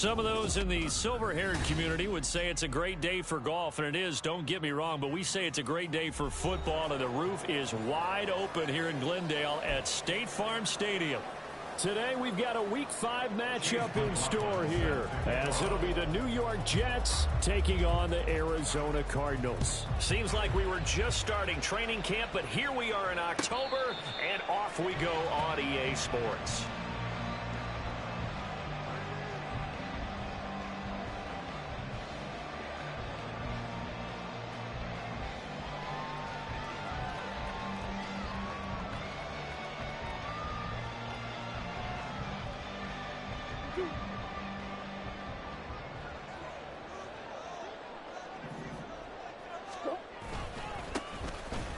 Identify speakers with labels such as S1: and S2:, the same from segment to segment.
S1: Some of those in the silver-haired community would say it's a great day for golf, and it is, don't get me wrong, but we say it's a great day for football, and the roof is wide open here in Glendale at State Farm Stadium.
S2: Today we've got a Week 5 matchup in store here, as it'll be the New York Jets taking on the Arizona Cardinals.
S1: Seems like we were just starting training camp, but here we are in October, and off we go on EA Sports.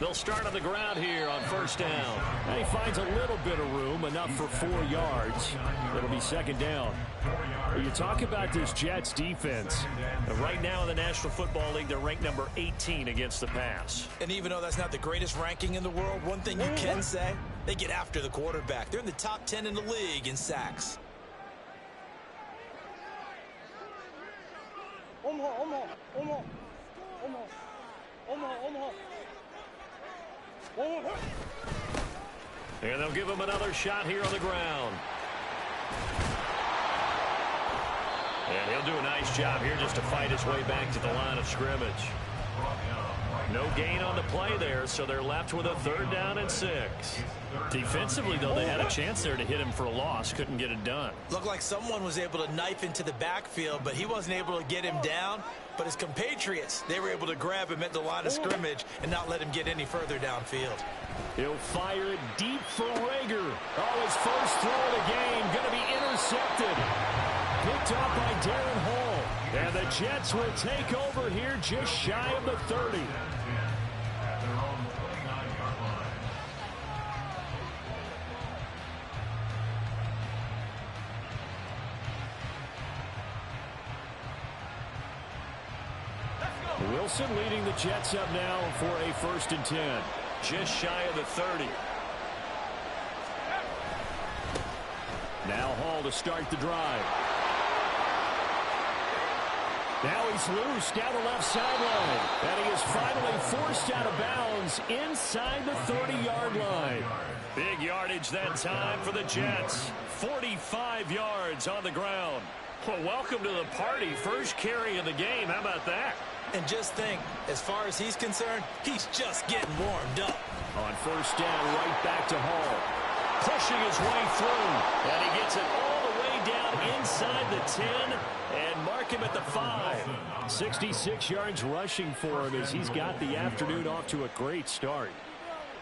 S1: They'll start on the ground here on first down.
S2: And he finds a little bit of room, enough for 4 yards. It'll be second down. You talk about this Jets defense.
S1: And right now in the National Football League, they're ranked number 18 against the pass.
S3: And even though that's not the greatest ranking in the world, one thing you can say, they get after the quarterback. They're in the top 10 in the league in sacks.
S1: And they'll give him another shot here on the ground. And he'll do a nice job here just to fight his way back to the line of scrimmage. No gain on the play there, so they're left with a 3rd down and 6. Defensively, though, they had a chance there to hit him for a loss. Couldn't get it done.
S3: Looked like someone was able to knife into the backfield, but he wasn't able to get him down. But his compatriots, they were able to grab him at the line of scrimmage and not let him get any further downfield.
S2: He'll fire it deep for Rager. Oh, his first throw of the game going to be intercepted. Picked up by Darren Hall. And the Jets will take over here just shy of the 30. Wilson leading the Jets up now for a 1st and 10.
S1: Just shy of the 30.
S2: Now Hall to start the drive. Now he's loose down the left sideline. And he is finally forced out of bounds inside the 30-yard line.
S1: Big yardage that time for the Jets. 45 yards on the ground. Well, welcome to the party. First carry of the game. How about that?
S3: And just think, as far as he's concerned, he's just getting warmed up.
S2: On first down, right back to Hall.
S1: Pushing his way through. And he gets it all the way down inside the 10 and mark him at the 5.
S2: 66 yards rushing for him as he's got the afternoon off to a great start.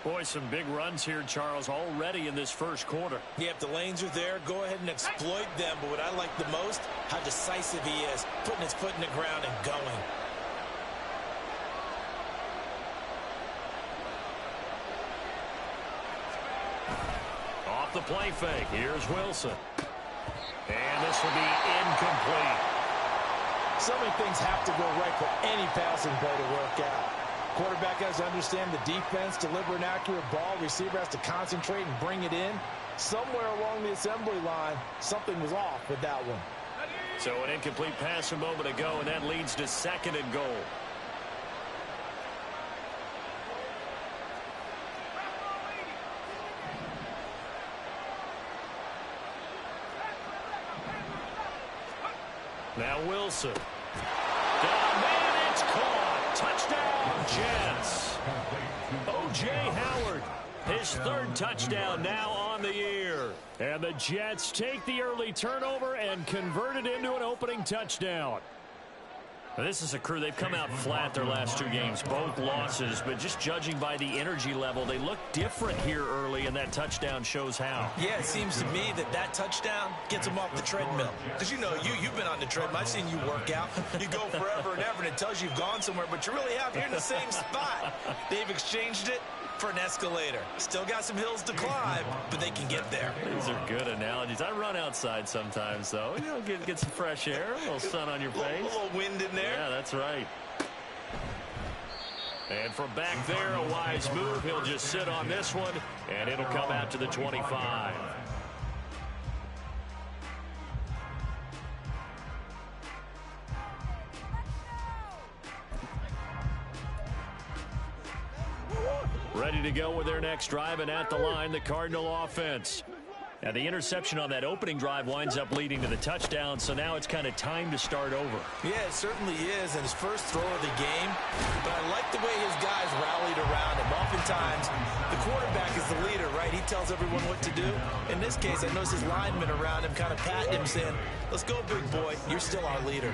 S1: Boy, some big runs here, Charles, already in this first quarter.
S3: Yeah, if the lanes are there, go ahead and exploit them. But what I like the most, how decisive he is, putting his foot in the ground and going.
S1: Off the play fake, here's Wilson. And this will be incomplete.
S4: So many things have to go right for any passing play to work out. Quarterback has to understand the defense, deliver an accurate ball. Receiver has to concentrate and bring it in. Somewhere along the assembly line, something was off with that one.
S1: So an incomplete pass a moment ago, and that leads to 2nd and goal. Now Wilson. Down, man, it's caught. Touchdown, Jets. O.J. Howard, his 3rd touchdown now on the year.
S2: And the Jets take the early turnover and convert it into an opening touchdown.
S1: Now, this is a crew, they've come out flat their last 2 games, both losses, but just judging by the energy level, they look different here early, and that touchdown shows how.
S3: Yeah, it seems to me that touchdown gets them off the treadmill. Because, you know, you've been on the treadmill. I've seen you work out. You go forever and ever, and it tells you you've gone somewhere, but you really have. You're in the same spot. They've exchanged it for an escalator. Still got some hills to climb, but they can get there.
S1: These are good analogies. I run outside sometimes, though. You know, get some fresh air, a little sun on your face.
S3: A little wind in there.
S1: Yeah, that's right. And from back there, a wise move. He'll just sit on this one, and it'll come out to the 25. Ready to go with their next drive, and at the line, the Cardinal offense. Now, the interception on that opening drive winds up leading to the touchdown, so now it's kind of time to start over.
S3: Yeah, it certainly is, and his first throw of the game. But I like the way his guys rallied around him. Oftentimes, the quarterback is the leader, right? He tells everyone what to do. In this case, I noticed his linemen around him kind of patting him, saying, let's go, big boy. You're still our leader.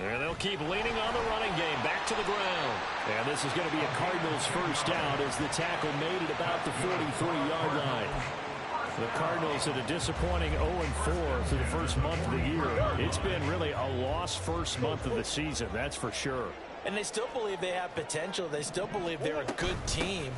S1: And they'll keep leaning on the running game. Back to the ground. And this is going to be a Cardinals first down as the tackle made at about the 43-yard line. The Cardinals at a disappointing 0-4 through the first month of the year. It's been really a lost first month of the season, that's for sure.
S3: And they still believe they have potential. They still believe they're a good team.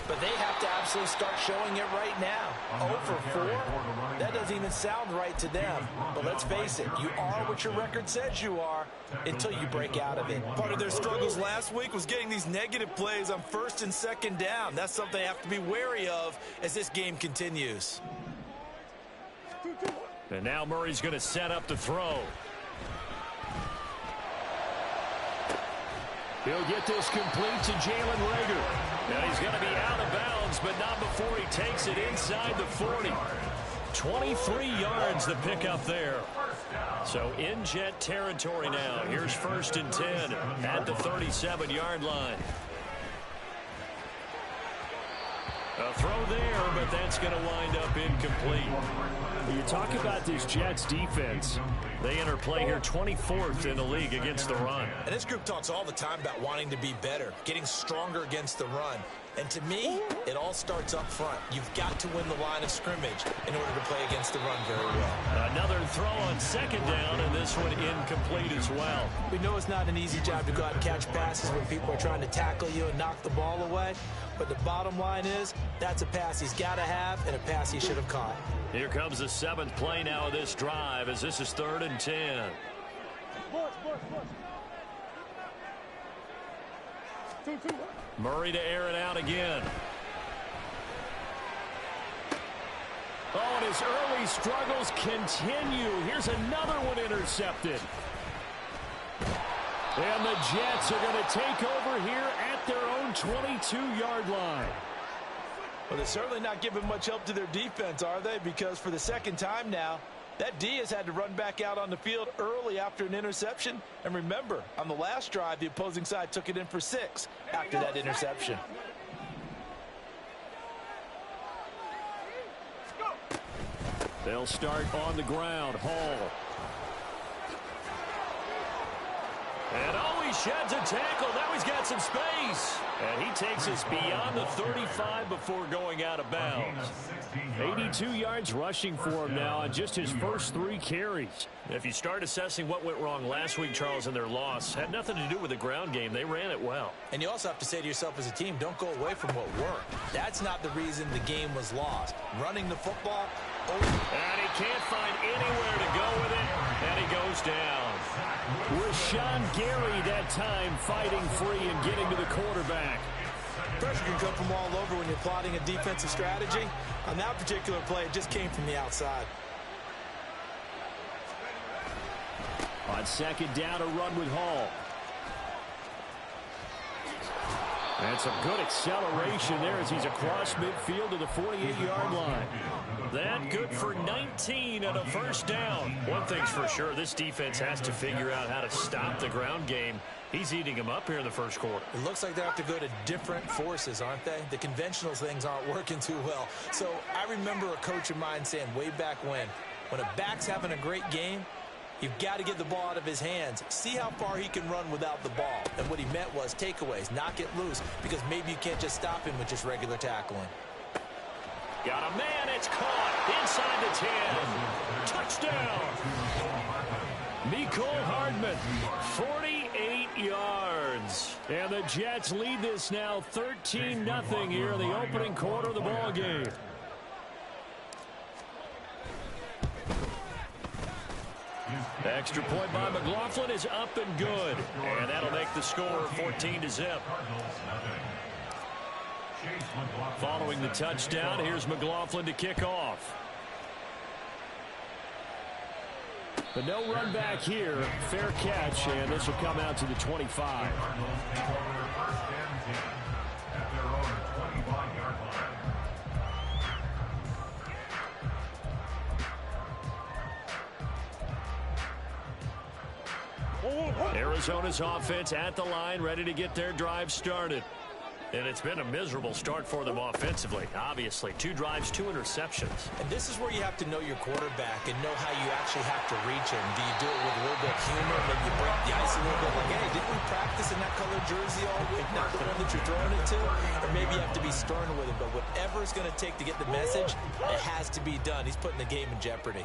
S3: But they have to absolutely start showing it right now. 0-4? That doesn't even sound right to them. But let's face it, you are what your record says you are until you break out of it. Part of their struggles last week was getting these negative plays on first and second down. That's something they have to be wary of as this game continues.
S1: And now Murray's going to set up the throw. He'll get this complete to Jalen Reagor. Now he's going to be out of bounds, but not before he takes it inside the 40. 23 yards the pickup there. So in Jet territory now. Here's 1st and 10 at the 37-yard line. A throw there, but that's going to wind up incomplete.
S2: You talk about this Jets defense.
S1: They enter play here 24th in the league against the run.
S3: And this group talks all the time about wanting to be better, getting stronger against the run. And to me, it all starts up front. You've got to win the line of scrimmage in order to play against the run very well.
S1: Another throw on 2nd down, and this one incomplete as well.
S3: We know it's not an easy job to go out and catch passes when people are trying to tackle you and knock the ball away. But the bottom line is, that's a pass he's got to have and a pass he should have caught.
S1: Here comes the 7th play now of this drive as this is 3rd and 10. Murray to air it out again.
S2: Oh, and his early struggles continue. Here's another one intercepted. And the Jets are going to take over here at their own 22-yard line.
S4: Well, they're certainly not giving much help to their defense, are they? Because for the second time now, that D has had to run back out on the field early after an interception. And remember, on the last drive, the opposing side took it in for 6 after that interception.
S2: They'll start on the ground. Hall.
S1: And oh, he sheds a tackle. Now he's got some space. And he takes us beyond the 35 before going out of bounds.
S2: 82 yards rushing for him now on just his first 3 carries.
S1: If you start assessing what went wrong last week, Charles, in their loss, had nothing to do with the ground game. They ran it well.
S3: And you also have to say to yourself as a team, don't go away from what worked. That's not the reason the game was lost. Running the football.
S1: And he can't find anywhere to go with it, and he goes down.
S2: Rashawn Gary that time fighting free and getting to the quarterback.
S3: Pressure can come from all over when you're plotting a defensive strategy. On that particular play, it just came from the outside.
S2: On 2nd down, a run with Hall. And some good acceleration there as he's across midfield to the 48-yard line.
S1: That good for 19 and a 1st down. One thing's for sure, this defense has to figure out how to stop the ground game. He's eating them up here in the 1st quarter.
S3: It looks like they have to go to different forces, aren't they? The conventional things aren't working too well. So I remember a coach of mine saying way back when a back's having a great game, you've got to get the ball out of his hands. See how far he can run without the ball. And what he meant was takeaways, knock it loose, because maybe you can't just stop him with just regular tackling.
S1: Got a man, it's caught inside the 10. Touchdown.
S2: Mecole Hardman, 48 yards. And the Jets lead this now 13-0 here in the opening quarter of the ball game.
S1: The extra point by McLaughlin is up and good. And that'll make the score 14-0. Following the touchdown, here's McLaughlin to kick off.
S2: But no run back here. Fair catch, and this will come out to the 25. Arizona's offense at the line, ready to get their drive started.
S1: And it's been a miserable start for them offensively. Obviously, 2 drives, 2 interceptions.
S3: And this is where you have to know your quarterback and know how you actually have to reach him. Do you do it with a little bit of humor? Maybe you break the ice a little bit. Like, hey, didn't we practice in that colored jersey all week? Not the one that you're throwing it to? Or maybe you have to be stern with him. But whatever it's going to take to get the message, it has to be done. He's putting the game in jeopardy.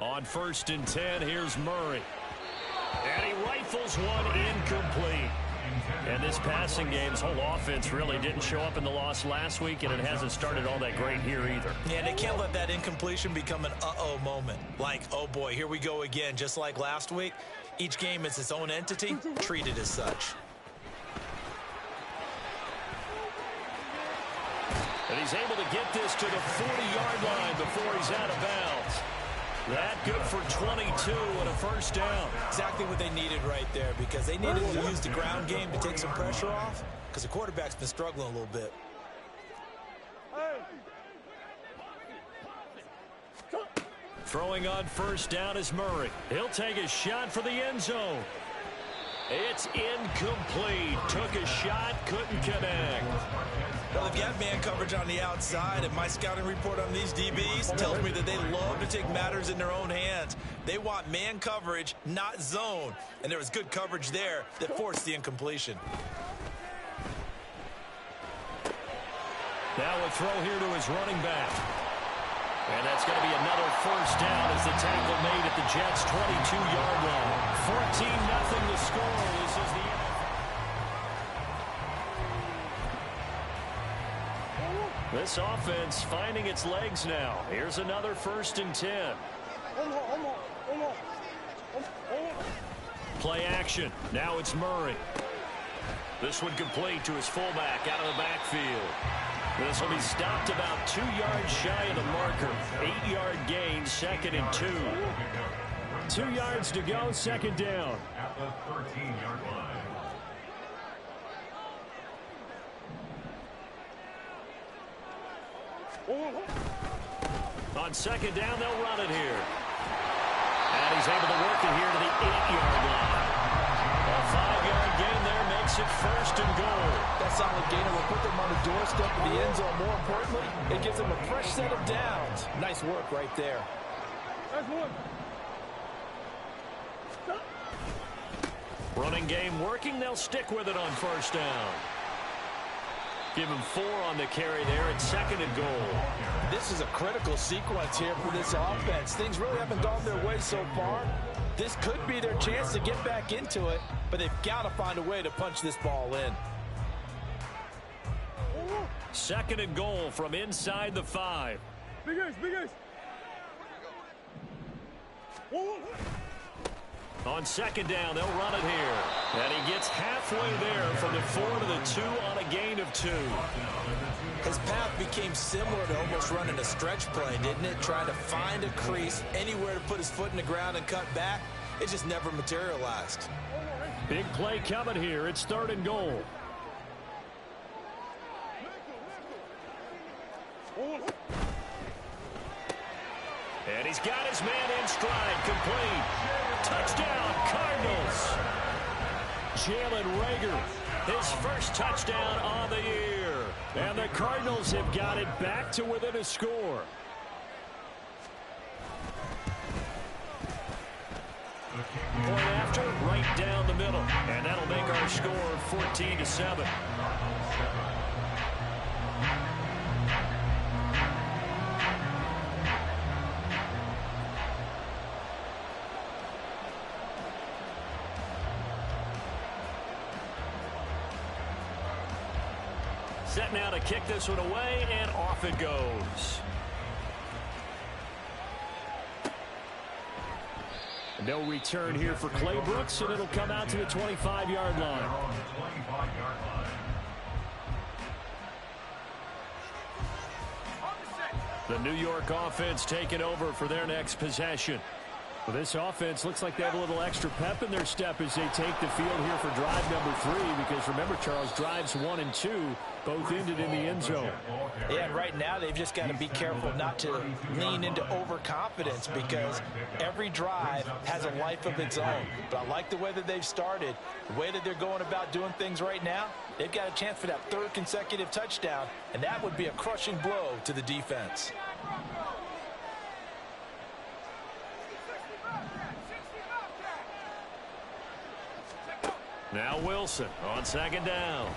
S2: On 1st and 10, here's Murray.
S1: And he rifles one incomplete. And this passing game's whole offense really didn't show up in the loss last week, and it hasn't started all that great here either.
S3: Yeah, they can't let that incompletion become an uh-oh moment. Like, oh boy, here we go again. Just like last week, each game is its own entity, treated as such.
S1: And he's able to get this to the 40-yard line before he's out of bounds. That good for 22 and a first down.
S3: Exactly what they needed right there, because they needed to use the ground game to take some pressure off, because the quarterback's been struggling a little bit.
S2: Throwing on 1st down is Murray. He'll take a shot for the end zone.
S1: It's incomplete. Took a shot, couldn't connect.
S3: Well, they've got man coverage on the outside, and my scouting report on these DBs tells me that they love to take matters in their own hands. They want man coverage, not zone. And there was good coverage there that forced the incompletion.
S2: Now a throw here to his running back. And that's going to be another first down as the tackle made at the Jets' 22-yard line. 14-0 the score. This is the This offense finding its legs now. Here's another 1st and 10. Play action. Now it's Murray.
S1: This one complete to his fullback out of the backfield.
S2: This will be stopped about 2 yards shy of the marker. 8-yard gain, 2nd and 2. 2 yards to go, 2nd down.
S5: At the 13-yard line.
S1: On 2nd down, they'll run it here. And he's able to work it here to the 8-yard line. A 5-yard gain there makes it 1st and goal.
S4: That solid gainer will put them on the doorstep of the end zone. More importantly, it gives them a fresh set of downs. Nice work right there.
S1: Running game working. They'll stick with it on 1st down. Give him 4 on the carry there at 2nd and goal.
S4: This is a critical sequence here for this offense. Things really haven't gone their way so far. This could be their chance to get back into it, but they've got to find a way to punch this ball in.
S1: 2nd and goal from inside the 5.
S6: Big ace, big ace.
S1: On 2nd down, they'll run it here. And he gets halfway there from the 4 to the 2 on a gain of 2.
S3: His path became similar to almost running a stretch play, didn't it? Trying to find a crease, anywhere to put his foot in the ground and cut back. It just never materialized.
S2: Big play coming here. It's 3rd and goal.
S1: And he's got his man in stride, complete. Touchdown, Cardinals.
S2: Jalen Reagor, his first touchdown on the year. And the Cardinals have got it back to within a score.
S1: Point after, right down the middle. And that'll make our score 14-7. Set now to kick this one away, and off it goes.
S2: No return here for Clay Brooks, and it'll come out to the 25-yard line. The New York offense taking over for their next possession. Well, this offense looks like they have a little extra pep in their step as they take the field here for drive number 3, because remember, Charles, drives 1 and 2 both ended in the end zone.
S4: Yeah, and right now they've just got to be careful not to lean into overconfidence, because every drive has a life of its own. But I like the way that they've started, the way that they're going about doing things right now. They've got a chance for that 3rd consecutive touchdown, and that would be a crushing blow to the defense.
S1: Now Wilson on 2nd down.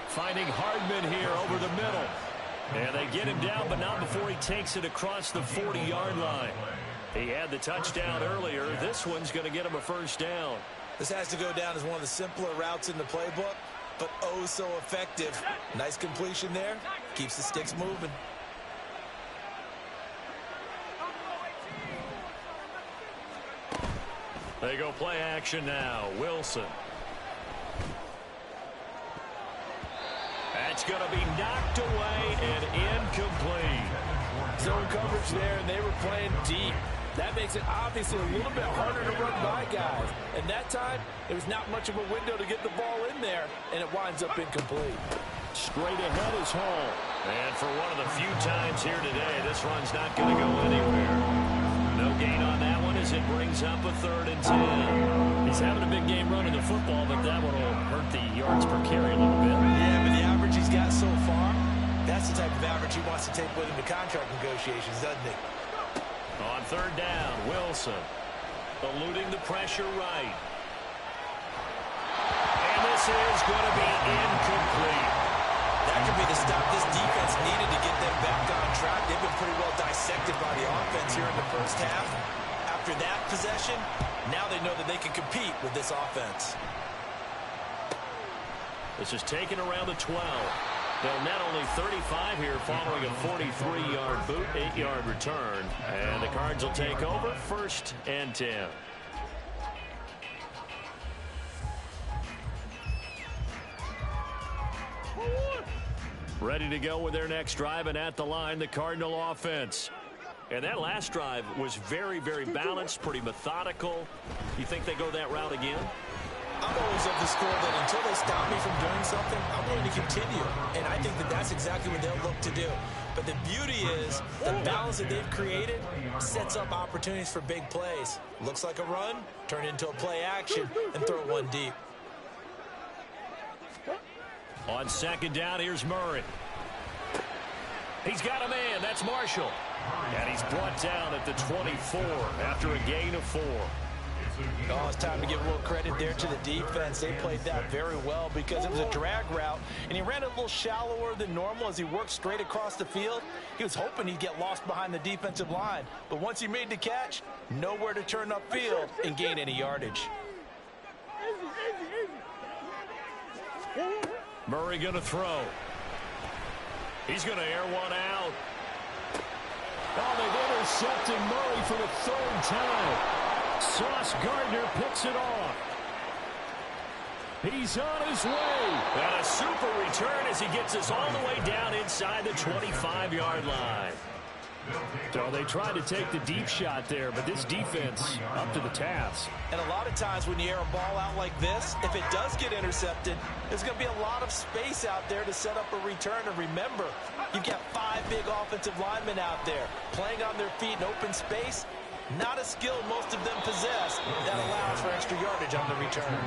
S1: Finding Hardman here over the middle. And they get him down, but not before he takes it across the 40-yard line. He had the touchdown earlier. This one's going to get him a 1st down.
S3: This has to go down as one of the simpler routes in the playbook, but oh so effective. Nice completion there. Keeps the sticks moving.
S1: They go play action now. Wilson. That's going to be knocked away and incomplete.
S4: Zone coverage there, and they were playing deep. That makes it obviously a little bit harder to run by guys. And that time, there was not much of a window to get the ball in there, and it winds up incomplete.
S2: Straight ahead is Hall.
S1: And for one of the few times here today, this run's not going to go anywhere. No gain on that one as it brings up a 3rd and 10.
S2: He's having a big game running the football, but that one will hurt the yards per carry a little bit.
S3: Yeah, but the average he's got so far, that's the type of average he wants to take with him to contract negotiations, doesn't he?
S1: On 3rd down, Wilson eluding the pressure right. And this is going to be incomplete.
S3: That could be the stop this defense needed to get them back on track. They've been pretty well dissected by the offense here in the 1st half. After that possession, now they know that they can compete with this offense.
S1: This is taken around the 12. They'll net only 35 here following a 43-yard boot, 8-yard return. And the Cards will take over 1st and 10. Ready to go with their next drive, and at the line, the Cardinal offense. And that last drive was very, very balanced, pretty methodical. You think they go that route again?
S3: I'm always of the school that until they stop me from doing something, I'm going to continue. And I think that that's exactly what they'll look to do. But the beauty is the balance that they've created sets up opportunities for big plays. Looks like a run, turn into a play action, and throw one deep.
S1: On 2nd down, here's Murray. He's got a man. That's Marshall. And he's brought down at the 24 after a gain of 4.
S4: Oh, it's time to give a little credit there to the defense. They played that very well because it was a drag route, and he ran a little shallower than normal as he worked straight across the field. He was hoping he'd get lost behind the defensive line, but once he made the catch, nowhere to turn upfield and gain any yardage.
S1: Murray going to throw. He's going to air one out.
S2: Oh, they've intercepted Murray for the 3rd time. Sauce Gardner picks it off. He's on his way.
S1: And a super return as he gets us all the way down inside the 25-yard line.
S2: So they tried to take the deep shot there, but this defense up to the task.
S4: And a lot of times when you air a ball out like this, if it does get intercepted, there's going to be a lot of space out there to set up a return. And remember, you've got 5 big offensive linemen out there playing on their feet in open space. Not a skill most of them possess that allows for extra yardage on the return.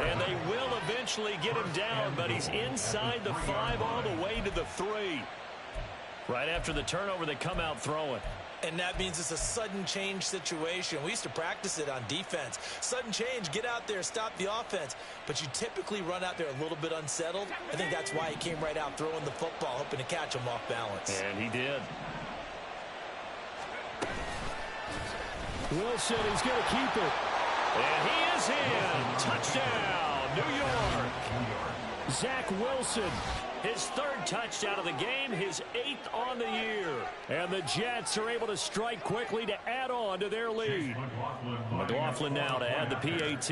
S1: And they will eventually get him down, but he's inside the 5 all the way to the 3. Right after the turnover, they come out throwing.
S3: And that means it's a sudden change situation. We used to practice it on defense. Sudden change, get out there, stop the offense. But you typically run out there a little bit unsettled. I think that's why he came right out throwing the football, hoping to catch him off balance.
S1: And he did.
S2: Wilson is going to keep it.
S1: And he is in. Touchdown, New York.
S2: Zach Wilson.
S1: His 3rd touchdown of the game, his 8th on the year.
S2: And the Jets are able to strike quickly to add on to their lead.
S1: McLaughlin now to add the PAT.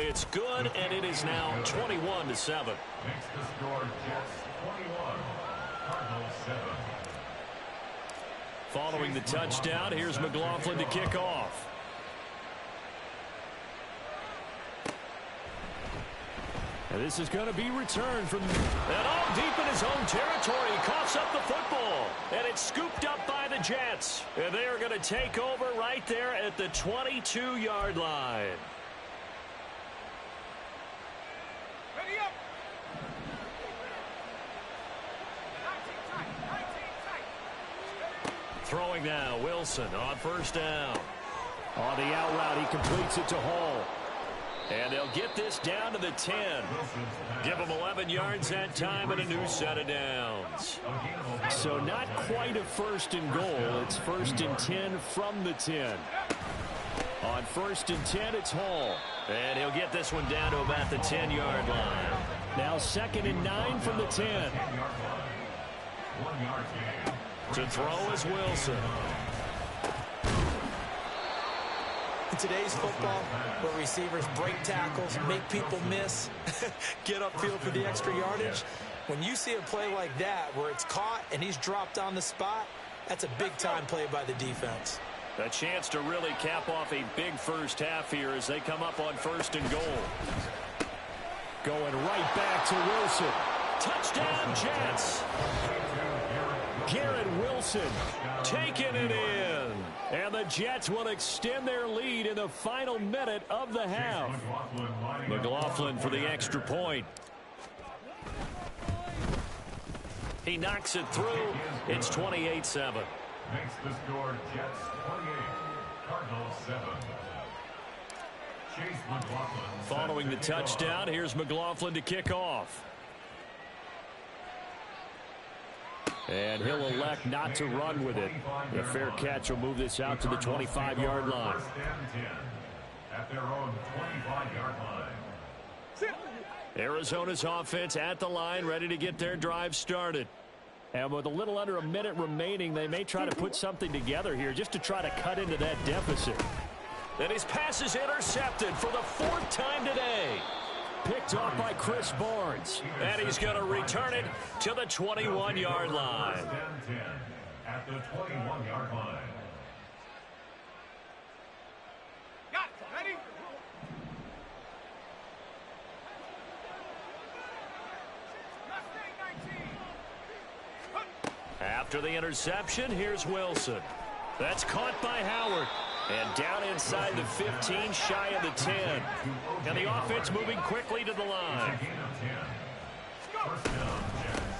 S1: It's good, and it is now 21-7.
S5: Makes the score Jets 21, Cardinals 7.
S1: Following the touchdown, here's McLaughlin to kick off.
S2: And this is going to be returned from...
S1: And all deep in his own territory, he coughs up the football. And it's scooped up by the Jets. And they are going to take over right there at the 22-yard line. Throwing now, Wilson on first down.
S2: On the out route, he completes it to Hall.
S1: And they'll get this down to the 10. Give them 11 yards that time and a new set of downs.
S2: So not quite a first and goal. It's first and 10 from the 10. On first and 10, it's Hall.
S1: And he'll get this one down to about the 10-yard line.
S2: Now second and 9 from the 10.
S5: 1 yard gain.
S1: To throw is Wilson.
S3: In today's football, where receivers break tackles, make people miss, get upfield for the extra yardage, when you see a play like that where it's caught and he's dropped on the spot, that's a big-time play by the defense.
S1: A chance to really cap off a big first half here as they come up on first and goal.
S2: Going right back to Wilson.
S1: Touchdown, Jets.
S2: Garrett Wilson
S1: Taking it in.
S2: and the Jets will extend their lead in the final minute of the half.
S1: McLaughlin for the extra point. He knocks it through. It's 28-7.
S5: Makes the score Jets 28, Cardinals 7. Chase McLaughlin.
S1: Following the touchdown, here's McLaughlin to kick off.
S2: And he'll elect not to run with it. The fair catch will move this out to the 25-yard line.
S5: First and 10 at their own 25-yard line.
S1: Arizona's offense at the line, ready to get their drive started.
S2: And with a little under a minute remaining, they may try to put something together here just to try to cut into that deficit.
S1: And his pass is intercepted for the 4th time today.
S2: Picked off by Chris Barnes.
S1: And he's going to return it to the 21-yard line.
S5: First and 10 at the 21-yard line.
S1: After the interception, here's Wilson. That's caught by Howard. And down inside the 15, shy of the 10. And the offense moving quickly to the line.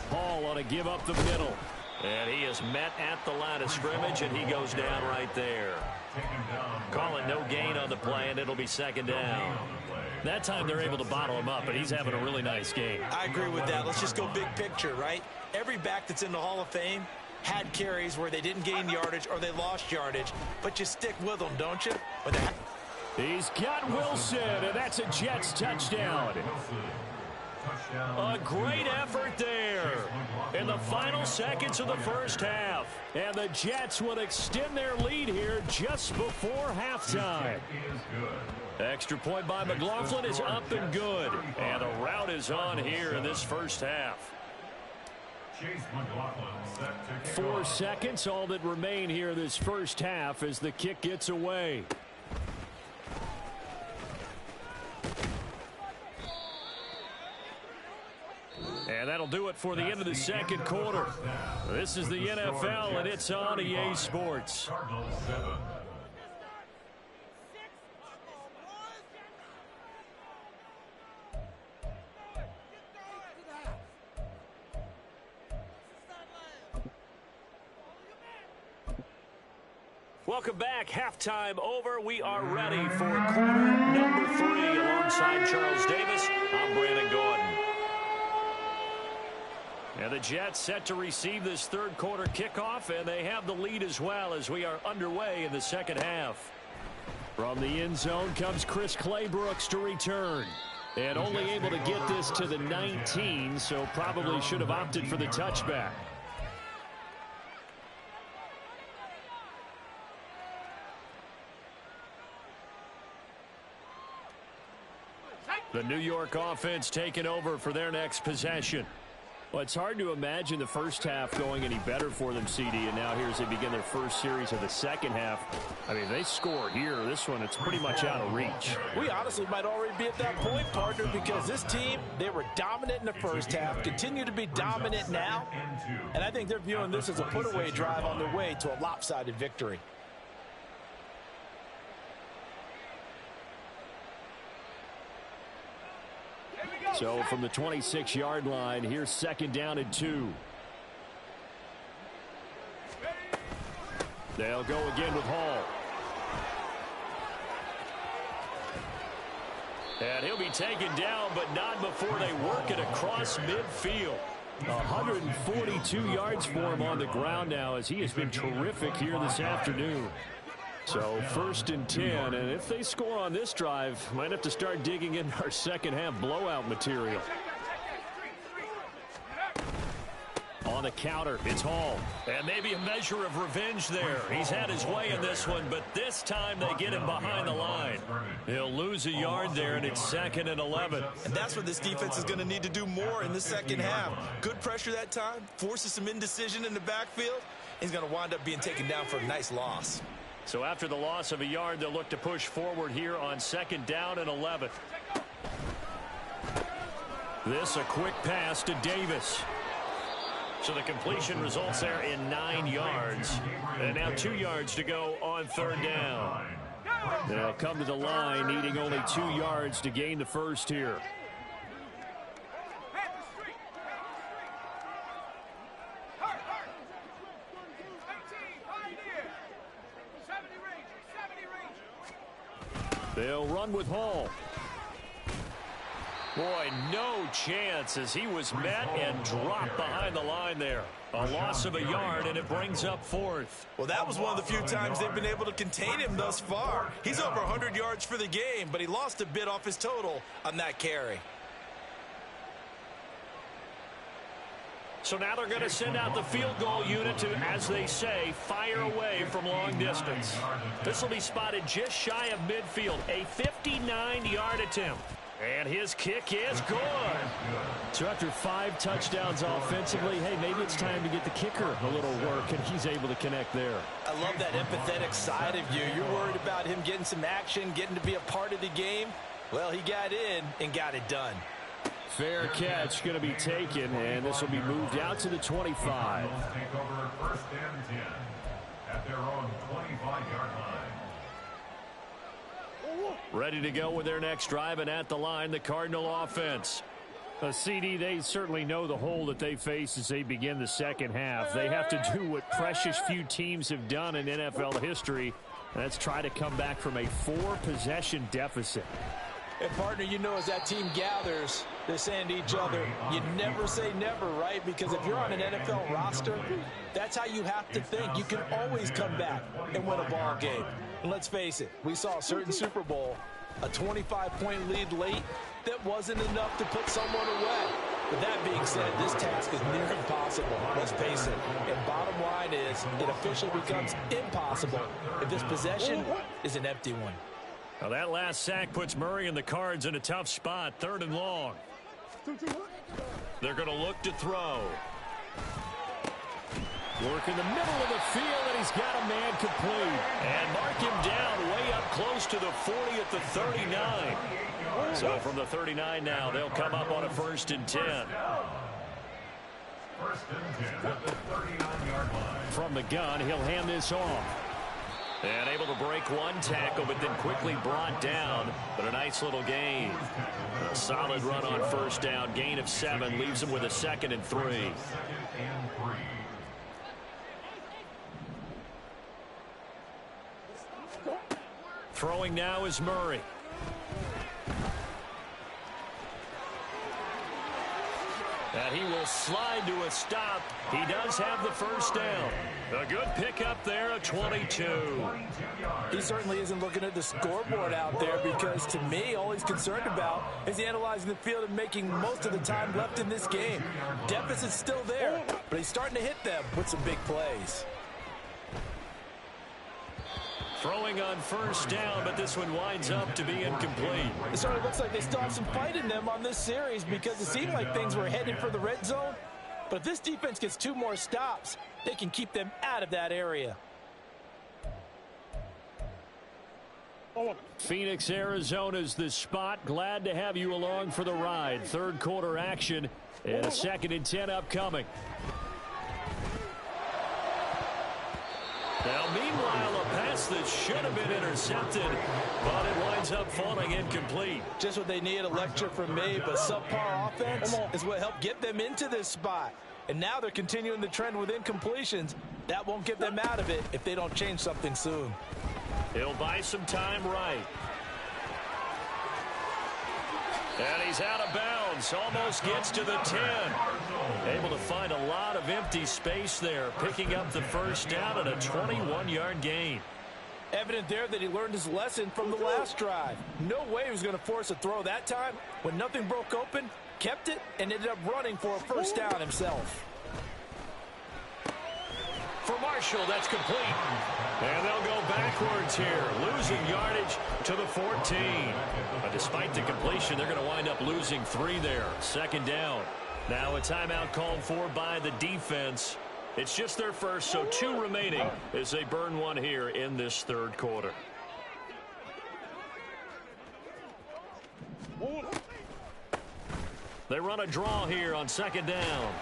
S2: Hall ought to give up the middle.
S1: And he is met at the line of scrimmage, and he goes down right there. Call it no gain on the play, and it'll be second down. That time they're able to bottle him up, but he's having a really nice game.
S3: I agree with that. Let's just go big picture, right? Every back that's in the Hall of Fame had carries where they didn't gain yardage or they lost yardage, but you stick with them, don't you?
S2: He's got Wilson, and that's a Jets touchdown.
S1: A great effort there in the final seconds of the first half.
S2: And the Jets will extend their lead here just before halftime.
S1: Extra point by McLaughlin is up and good. And the route is on here in this first half.
S2: 4 seconds, all that remain here this first half as the kick gets away.
S1: And that'll do it for the end of the second quarter. This is the NFL, and it's on EA Sports. Welcome back. Halftime over. We are ready for quarter number 3. Alongside Charles Davis, I'm Brandon Gordon. And the Jets set to receive this third quarter kickoff, and they have the lead as well as we are underway in the second half.
S2: From the end zone comes Chris Claybrooks to return. And only able to get this to the 19, so probably should have opted for the touchback.
S1: The New York offense taking over for their next possession.
S2: Well, it's hard to imagine the first half going any better for them, CD, and now here as they begin their first series of the second half. I mean, if they score here, this one, it's pretty much out of reach.
S4: We honestly might already be at that point, partner, because this team, they were dominant in the first half, continue to be dominant now, and I think they're viewing this as a put-away drive on their way to a lopsided victory.
S2: So from the 26-yard line, here's 2nd down and 2. They'll go again with Hall.
S1: And he'll be taken down, but not before they work it across midfield.
S2: 142 yards for him on the ground now, as he has been terrific here this afternoon. So 1st and 10, and if they score on this drive, might have to start digging in our second half blowout material. On the counter, it's Hall.
S1: And maybe a measure of revenge there. He's had his way in this one, but this time they get him behind the line. He'll lose a yard there, and it's 2nd and 11.
S3: And that's what this defense is going to need to do more in the second half. Good pressure that time, forces some indecision in the backfield. He's going to wind up being taken down for a nice loss.
S1: So after the loss of a yard, they'll look to push forward here on 2nd down and 11.
S2: This a quick pass to Davis.
S1: So the completion results there in 9 yards. And now 2 yards to go on 3rd down.
S2: They'll come to the line, needing only 2 yards to gain the first here. They'll run with Hall.
S1: Boy, no chance as he was met and dropped behind the line there. A loss of a yard, and it brings up 4th.
S3: Well, that was one of the few times they've been able to contain him thus far. He's over 100 yards for the game, but he lost a bit off his total on that carry.
S1: So now they're going to send out the field goal unit to, as they say, fire away from long distance. This will be spotted just shy of midfield, a 59-yard attempt. And his kick is good.
S2: So after 5 touchdowns offensively, hey, maybe it's time to get the kicker a little work, and he's able to connect there.
S4: I love that empathetic side of you. You're worried about him getting some action, getting to be a part of the game. Well, he got in and got it done.
S2: Fair catch going to be taken, and this will be moved out to the 25.
S5: Take over 1st and 10 at their own 25-yard line.
S2: Ready to go with their next drive, and at the line, the Cardinal offense. CD, they certainly know the hole that they face as they begin the second half. They have to do what precious few teams have done in NFL history, and that's try to come back from a 4-possession deficit.
S4: And, partner, you know, as that team gathers, they're saying to each other, you never say never, right? Because if you're on an NFL roster, that's how you have to think. You can always come back and win a ball game. And let's face it, we saw a certain Super Bowl, a 25-point lead late, that wasn't enough to put someone away. But that being said, this task is near impossible, let's face it. And bottom line is, it officially becomes impossible if this possession is an empty one.
S1: Now that last sack puts Murray and the Cards in a tough spot, 3rd and long. They're going to look to throw.
S2: Work in the middle of the field, and he's got a man complete.
S1: And mark him down way up close to the 40 at the 39. So from the 39 now, they'll come up on a 1st and 10.
S5: 1st and 10 at the 39-yard line.
S2: From the gun, he'll hand this off.
S1: And able to break one tackle, but then quickly brought down. But a nice little gain. A solid run on 1st down. Gain of 7 leaves him with a 2nd and 3.
S5: 2nd and 3.
S1: Throwing now is Murray. And he will slide to a stop. He does have the 1st down. A good pickup there, a 22.
S4: He certainly isn't looking at the scoreboard out there because, to me, all he's concerned about is analyzing the field and making most of the time left in this game. Deficit's still there, but he's starting to hit them with some big plays.
S1: Throwing on first down, but this one winds up to be incomplete.
S4: It sort of looks like they still have some fight in them on this series because it seemed like things were headed for the red zone. But if this defense gets 2 more stops, they can keep them out of that area.
S2: Phoenix, Arizona's the spot. Glad to have you along for the ride. Third quarter action and a 2nd and 10 upcoming.
S1: Now, meanwhile, a pass that should have been intercepted, but it winds up falling incomplete.
S4: Just what they need, a lecture from me, but subpar offense is what helped get them into this spot. And now they're continuing the trend with incompletions. That won't get them out of it if they don't change something soon.
S1: He'll buy some time right. And he's out of bounds. Almost gets to the 10. Able to find a lot of empty space there, picking up the first down and a 21-yard gain.
S4: Evident there that he learned his lesson from the last drive. No way he was going to force a throw that time. When nothing broke open, kept it, and ended up running for a first down himself.
S1: For Marshall, that's complete. And they'll go backwards here, losing yardage to the 14. But despite the completion, they're going to wind up losing 3 there. 2nd down. Now a timeout called for by the defense. It's just their first, so 2 remaining as they burn 1 here in this third quarter. They run a draw here on 2nd down.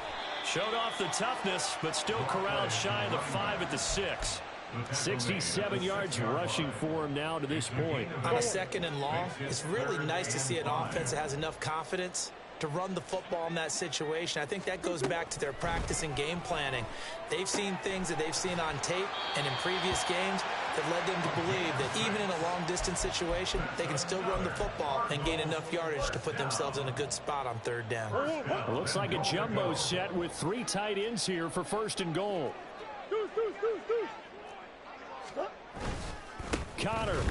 S1: Showed off the toughness, but still corralled shy of the 5 at the 6.
S2: 67 yards rushing for him now to this point.
S3: On a 2nd and long, it's really nice to see an offense that has enough confidence to run the football in that situation. I think that goes back to their practice and game planning. They've seen things that they've seen on tape and in previous games that led them to believe that even in a long-distance situation, they can still run the football and gain enough yardage to put themselves in a good spot on 3rd down.
S2: It looks like a jumbo set with 3 tight ends here for 1st and goal. Connor.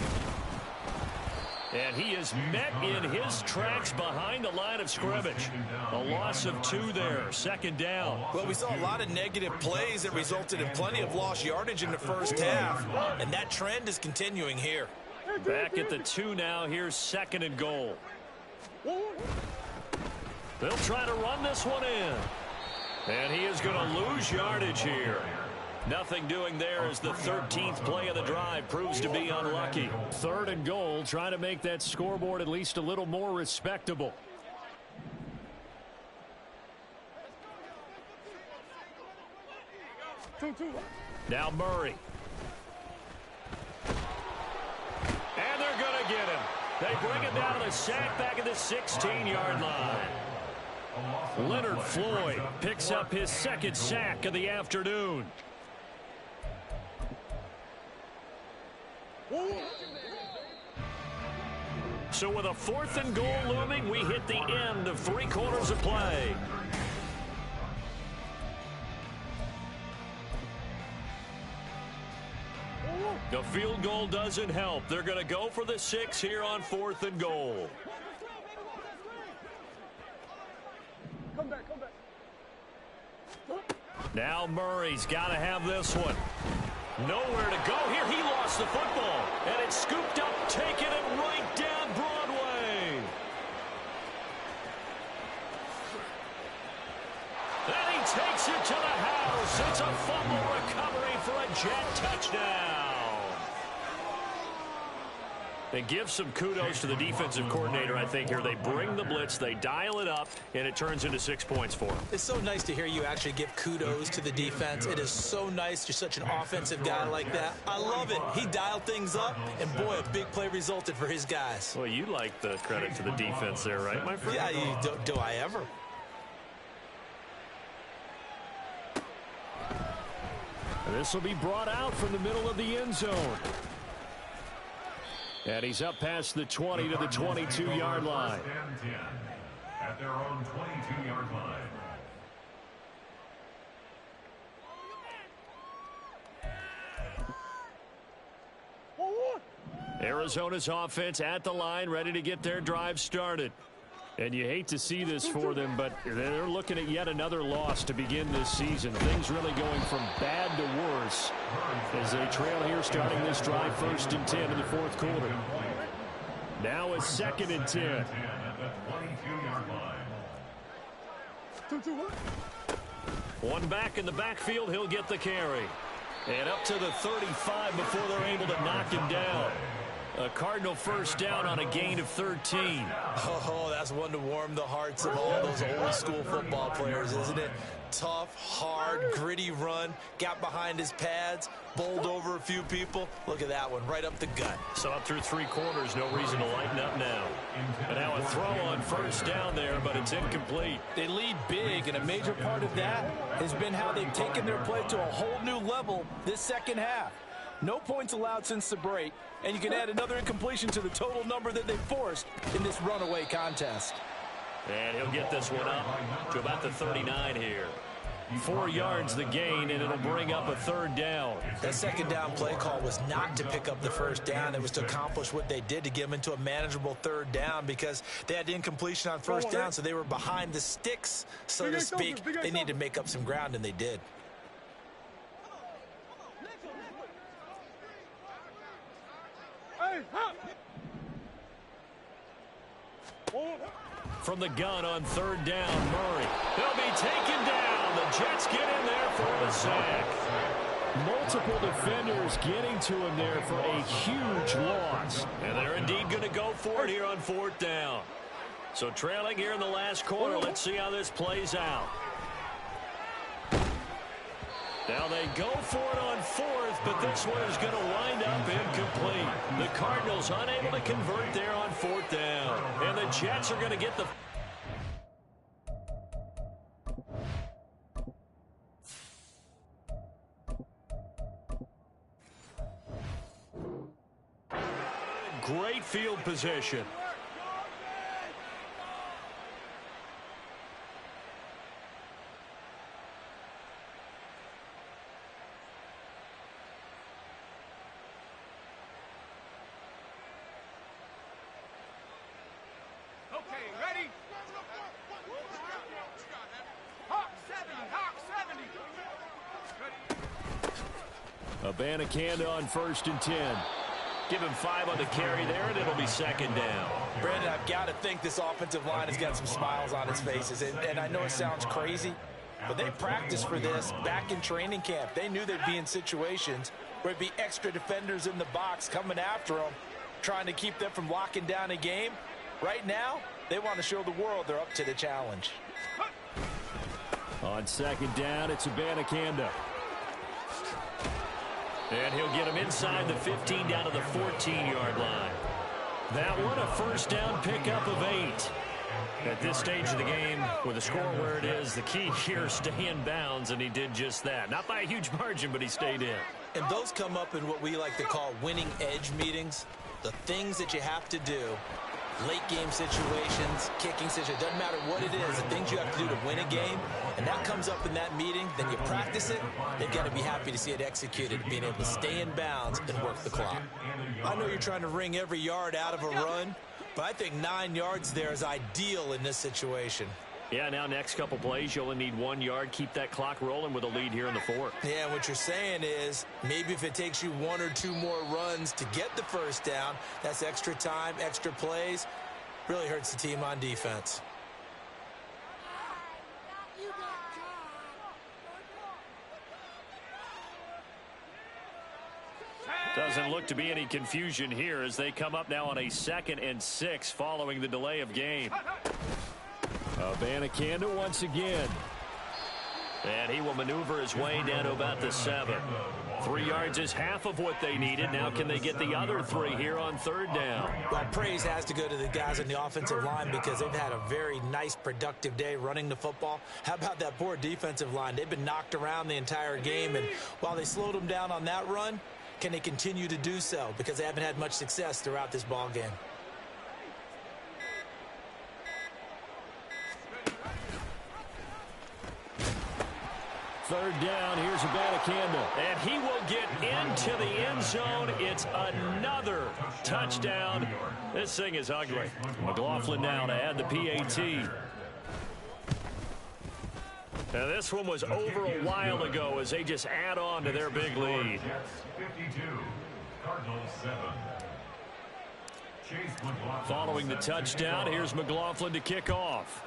S2: And he is met in his tracks behind the line of scrimmage. A loss of 2 there. 2nd down.
S3: Well, we saw a lot of negative plays that resulted in plenty of lost yardage in the first half. And that trend is continuing here.
S1: Back at the 2 now. Here's 2nd and goal. They'll try to run this one in. And he is going to lose yardage here. Nothing doing there as the 13th play of the drive proves to be unlucky.
S2: 3rd and goal, trying to make that scoreboard at least a little more respectable.
S1: Now Murray. And they're going to get him. They bring him down to the sack back at the 16-yard line. Leonard Floyd picks up his 2nd sack of the afternoon. So with a 4th and goal looming, we hit the end of 3 quarters of play. The field goal doesn't help. They're going to go for the 6 here on 4th and goal.
S6: Come back.
S1: Now Murray's got to have this one. Nowhere to go here. He lost the football. And it's scooped up, taking it right down Broadway. And he takes it to the house. It's a fumble recovery for a Jet touchdown. And give some kudos to the defensive coordinator, I think, here. They bring the blitz, they dial it up, and it turns into 6 points for them.
S3: It's so nice to hear you actually give kudos to the defense. It is so nice. You're such an offensive guy like that. I love it. He dialed things up, and boy, a big play resulted for his guys.
S1: Well, you like the credit to the defense there, right, my friend?
S3: Yeah, do I ever?
S2: And this will be brought out from the middle of the end zone. And he's up past the 20 to the 22-yard line.
S5: At their own 22-yard line.
S1: Arizona's offense at the line, ready to get their drive started.
S2: And you hate to see this for them, but they're looking at yet another loss to begin this season. Things really going from bad to worse as they trail here starting this drive 1st and 10 in the 4th quarter. Now it's 2nd and 10. One back in the backfield, he'll get the carry. And up to the 35 before they're able to knock him down. A Cardinal first down on a gain of 13.
S3: Oh, that's one to warm the hearts of all those old school football players, isn't it? Tough, hard, gritty run. Got behind his pads, bowled over a few people. Look at that one, right up the gut.
S1: So up through 3 quarters, no reason to lighten up now. And now a throw on first down there, but it's incomplete.
S4: They lead big, and a major part of that has been how they've taken their play to a whole new level this second half. No points allowed since the break, and you can add another incompletion to the total number that they forced in this runaway contest.
S1: And he'll get this one up to about the 39 here. 4 yards the gain, and it'll bring up a 3rd down.
S3: That second down play call was not to pick up the first down. It was to accomplish what they did to get them into a manageable 3rd down because they had the incompletion on first down, so they were behind the sticks, so to speak. They needed to make up some ground, and they did.
S1: From the gun on 3rd down, Murray. He'll be taken down. The Jets get in there for the sack.
S2: Multiple defenders getting to him there for a huge loss.
S1: And they're indeed going to go for it here on 4th down. So trailing here in the last quarter, let's see how this plays out. Now they go for it on 4th, but this one is going to wind up incomplete. The Cardinals unable to convert there on 4th down. And the Jets are going to get the... Great field position.
S2: Abanikanda on 1st and 10.
S1: Give him 5 on the carry there, and it'll be 2nd down.
S3: Brandon, I've got to think this offensive line has got some smiles on its faces. And I know it sounds crazy, but they practiced for this back in training camp. They knew they'd be in situations where it'd be extra defenders in the box coming after them, trying to keep them from locking down a game. Right now, they want to show the world they're up to the challenge.
S2: On 2nd down, it's Abanikanda.
S1: And he'll get him inside the 15 down to the 14-yard line. That one a first down pickup of 8. At this stage of the game, with the score where it is, the key here, stay in bounds, and he did just that. Not by a huge margin, but he stayed in.
S3: And those come up in what we like to call winning edge meetings. The things that you have to do, late game situations, kicking situations, doesn't matter what it is, the things you have to do to win a game, and that comes up in that meeting, then you practice it, they've got to be happy to see it executed, being able to stay in bounds and work the clock. I know you're trying to wring every yard out of a run, but I think 9 yards there is ideal in this situation.
S1: Yeah, now next couple plays, you only need 1 yard. Keep that clock rolling with a lead here in the 4th.
S3: Yeah, what you're saying is maybe if it takes you 1 or 2 more runs to get the first down, that's extra time, extra plays. Really hurts the team on defense.
S1: Doesn't look to be any confusion here as they come up now on a 2nd and 6 following the delay of game.
S2: Abanikanda once again.
S1: And he will maneuver his way down to about the 7. 3 yards is half of what they needed. Now can they get the other 3 here on 3rd down?
S3: Well, praise has to go to the guys on the offensive line because they've had a very nice, productive day running the football. How about that poor defensive line? They've been knocked around the entire game, and while they slowed them down on that run, can they continue to do so? Because they haven't had much success throughout this ball game.
S2: Third down, here's Abanikanda.
S1: And he will get into the end zone. It's another touchdown. This thing is ugly. McLaughlin now to add the PAT. Now this one was over a while ago as they just add on to their big lead.
S5: 52, Cardinals 7.
S2: Following the touchdown, here's McLaughlin to kick off.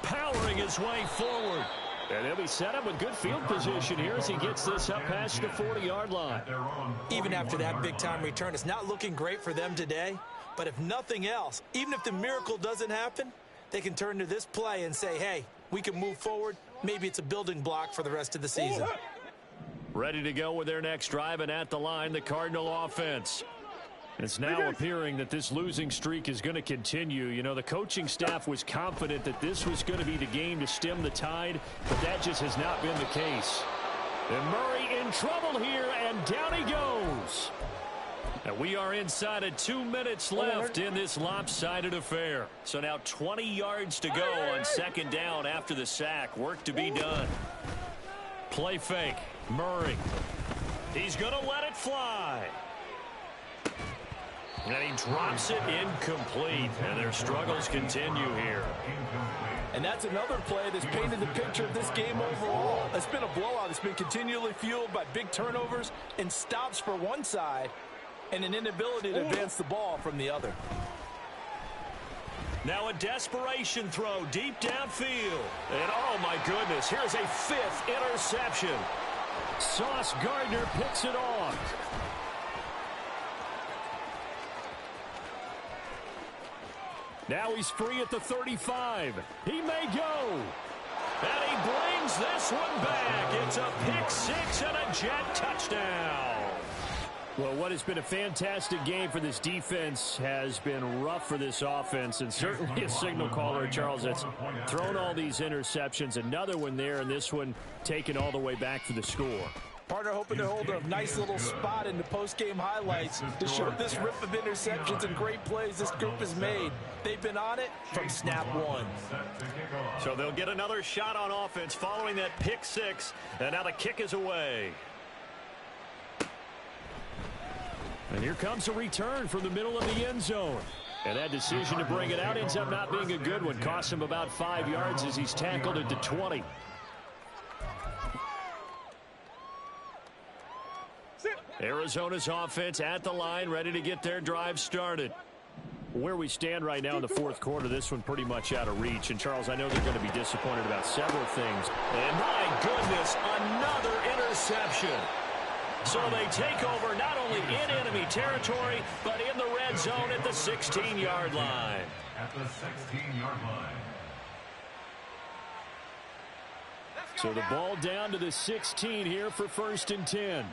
S2: Powering his way forward. And he'll be set up with good field position here as he gets this up past the 40-yard line.
S3: Even after that big-time return, it's not looking great for them today. But if nothing else, even if the miracle doesn't happen, they can turn to this play and say, hey, we can move forward. Maybe it's a building block for the rest of the season.
S2: Ready to go with their next drive, and at the line, the Cardinal offense. It's now appearing that this losing streak is going to continue. You know, the coaching staff was confident that this was going to be the game to stem the tide, but that just has not been the case. And Murray in trouble here, and down he goes. And we are inside of 2 minutes left in this lopsided affair. So now 20 yards to go on second down after the sack. Work to be done. Play fake. Murray. He's going to let it fly. And he drops it incomplete. And their struggles continue here.
S4: And that's another play that's painted the picture of this game overall. It's been a blowout. It's been continually fueled by big turnovers and stops for one side and an inability to advance the ball from the other.
S1: Now a desperation throw deep downfield. And oh my goodness, here's a fifth interception.
S2: Sauce Gardner picks it off. Now he's free at the 35. He may go.
S1: And he brings this one back. It's a pick six and a Jet touchdown.
S2: Well, what has been a fantastic game for this defense has been rough for this offense, and certainly a signal caller, Charles, that's thrown all these interceptions. Another one there, and this one taken all the way back for the score.
S4: Partner hoping to hold a nice little spot in the post-game highlights to show this rip of interceptions and great plays this group has made. They've been on it from snap one.
S1: So they'll get another shot on offense following that pick six, and now the kick is away.
S2: And here comes a return from the middle of the end zone. And that decision to bring it out ends up not being a good one. Costs him about 5 yards as he's tackled at the 20. Arizona's offense at the line, ready to get their drive started. Where we stand right now in the fourth quarter, this one pretty much out of reach. And, Charles, I know they're going to be disappointed about several things.
S1: And, my goodness, another interception. So they take over not only in enemy territory, but in the red zone at the 16-yard line.
S5: At the 16-yard line.
S2: So the ball down to the 16 here for 1st and 10.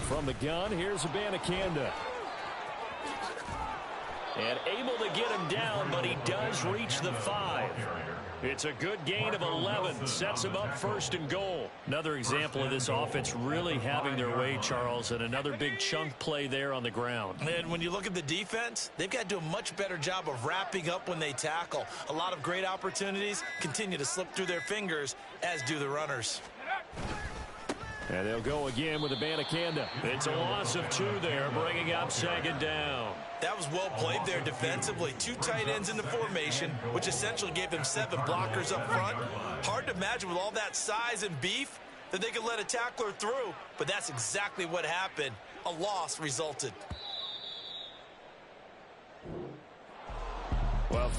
S2: From the gun, here's Abanikanda.
S1: And able to get him down, but he does reach the 5. It's a good gain of 11. Sets him up 1st and goal.
S2: Another example of this offense really having their way, Charles, and another big chunk play there on the ground.
S3: And when you look at the defense, they've got to do a much better job of wrapping up when they tackle. A lot of great opportunities continue to slip through their fingers, as do the runners.
S2: And they'll go again with Abanikanda.
S1: It's a loss of 2 there, bringing up 2nd down.
S3: That was well played there defensively. 2 tight ends in the formation, which essentially gave them 7 blockers up front. Hard to imagine with all that size and beef that they could let a tackler through, but that's exactly what happened. A loss resulted.
S2: Well,